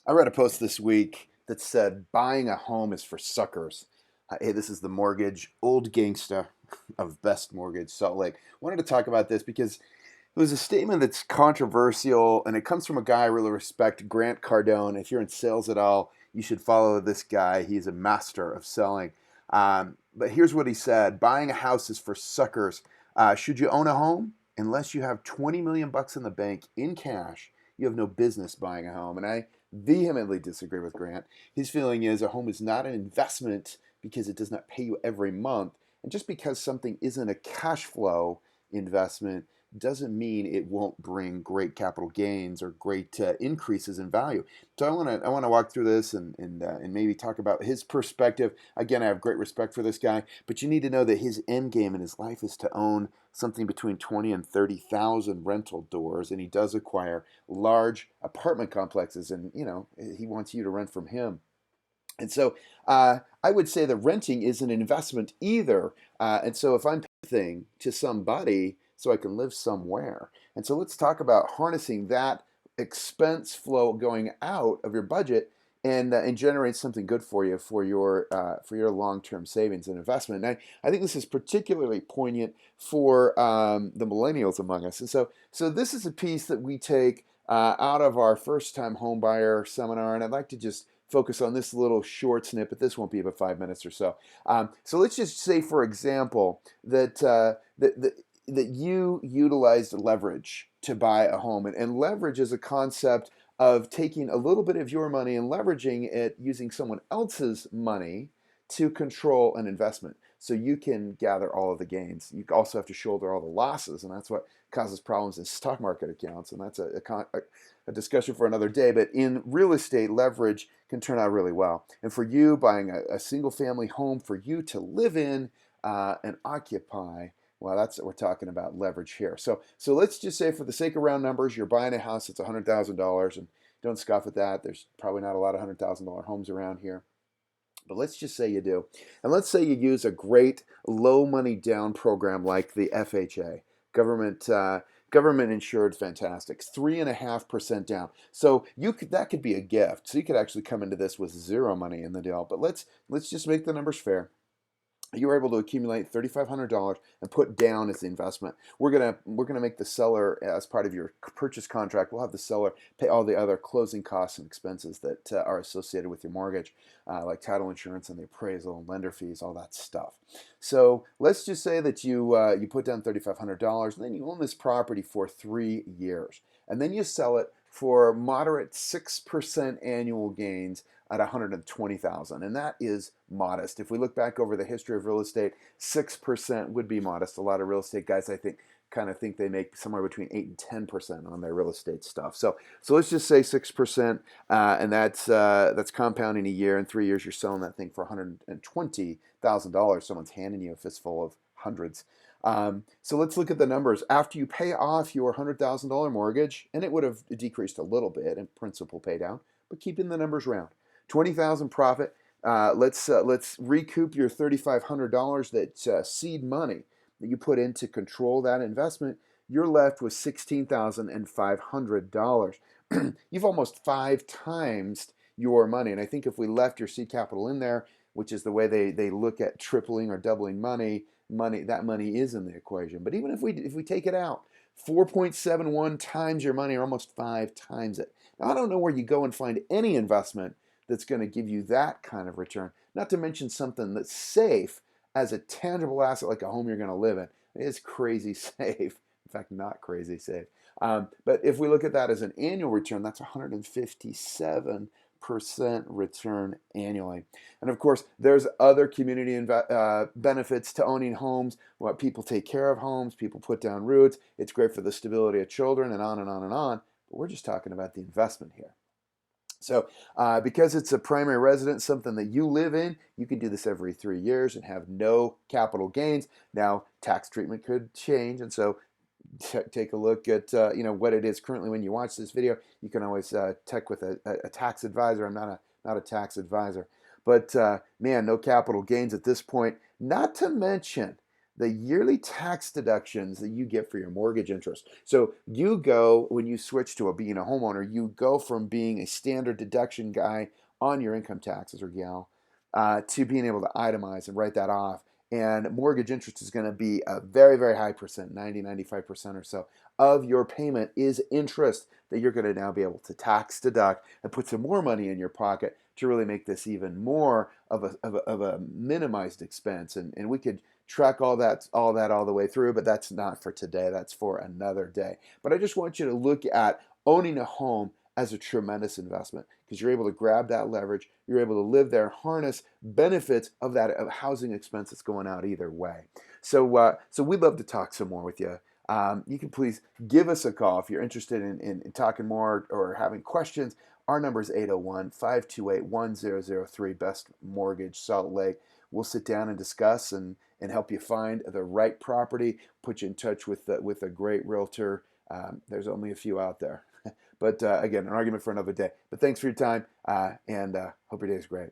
I read a post this week that said buying a home is for suckers. Hey, this is the mortgage, old gangsta of Best Mortgage Salt Lake. Wanted to talk about this because it was a statement that's controversial and it comes from a guy I really respect, Grant Cardone. If you're in sales at all, you should follow this guy. He's a master of selling. But here's what he said: buying a house is for suckers. Should you own a home? Unless you have 20 million bucks in the bank in cash, you have no business buying a home. And I vehemently disagree with Grant. His feeling is a home is not an investment because it does not pay you every month. And just because something isn't a cash flow investment doesn't mean it won't bring great capital gains or great increases in value. So I want to walk through this and maybe talk about his perspective. Again, I have great respect for this guy, but you need to know that his end game in his life is to own something between 20 and 30,000 rental doors, and he does acquire large apartment complexes, and he wants you to rent from him. And so I would say that renting is an investment either. And so if I'm paying to somebody so I can live somewhere. And so let's talk about harnessing that expense flow going out of your budget and generate something good for you for your long-term savings and investment. And I think this is particularly poignant for the millennials among us. And so this is a piece that we take out of our first-time home buyer seminar, and I'd like to just focus on this little short snippet. This won't be about 5 minutes or so. So let's just say, for example, that you utilized leverage to buy a home, and leverage is a concept of taking a little bit of your money and leveraging it using someone else's money to control an investment. So you can gather all of the gains. You also have to shoulder all the losses, and that's what causes problems in stock market accounts. And that's a discussion for another day. But in real estate, leverage can turn out really well. And for you, buying a single family home for you to live in and occupy, well, that's what we're talking about, leverage here. So let's just say, for the sake of round numbers, you're buying a house that's $100,000, and don't scoff at that. There's probably not a lot of $100,000 homes around here. But let's just say you do. And let's say you use a great low money down program like the FHA, government insured, fantastic, 3.5% down. So that could be a gift. So you could actually come into this with zero money in the deal. But let's just make the numbers fair. You were able to accumulate $3,500 and put down as the investment. We're gonna make the seller, as part of your purchase contract, we'll have the seller pay all the other closing costs and expenses that are associated with your mortgage, like title insurance and the appraisal and lender fees, all that stuff. So let's just say that you put down $3,500, and then you own this property for 3 years, and then you sell it for moderate 6% annual gains at 120,000, and that is modest. If we look back over the history of real estate, 6% would be modest. A lot of real estate guys, I think, kind of think they make somewhere between 8 and 10% on their real estate stuff. So let's just say 6%, and that's compounding a year. In 3 years, you're selling that thing for $120,000. Someone's handing you a fistful of hundreds. So let's look at the numbers. After you pay off your $100,000 mortgage, and it would have decreased a little bit in principal pay down, but keeping the numbers round, 20,000 profit. Let's recoup your $3,500, that seed money that you put in to control that investment. You're left with $16,500. You've almost 5 times your money. And I think if we left your seed capital in there, which is the way they look at tripling or doubling that money is in the equation. But even if we take it out, 4.71 times your money, or almost 5 times it. Now, I don't know where you go and find any investment that's going to give you that kind of return, not to mention something that's safe as a tangible asset like a home you're going to live in. It is crazy safe. In fact, not crazy safe. But if we look at that as an annual return, that's 157% return annually. And of course, there's other community benefits to owning homes. What people take care of homes, people put down roots. It's great for the stability of children, and on and on and on. But we're just talking about the investment here. So because it's a primary residence, something that you live in, you can do this every 3 years and have no capital gains. Now, tax treatment could change, and so take a look at what it is currently when you watch this video. You can always check with a tax advisor. I'm not a tax advisor, but man, no capital gains at this point. Not to mention the yearly tax deductions that you get for your mortgage interest. So you go, when you switch to being a homeowner, you go from being a standard deduction guy on your income taxes or gal to being able to itemize and write that off. And mortgage interest is going to be a very, very high percent, 90, 95% or so of your payment is interest that you're going to now be able to tax deduct and put some more money in your pocket to really make this even more of a minimized expense. And we could track all the way through, but that's not for today. That's for another day. But I just want you to look at owning a home as a tremendous investment because you're able to grab that leverage, you're able to live there, harness benefits of that of housing expense that's going out either way. So we'd love to talk some more with you. You can please give us a call if you're interested in talking more or having questions. Our number is 801-528-1003, Best Mortgage Salt Lake. We'll sit down and discuss and help you find the right property, put you in touch with a great realtor. There's only a few out there. But again, an argument for another day. But thanks for your time, and hope your day is great.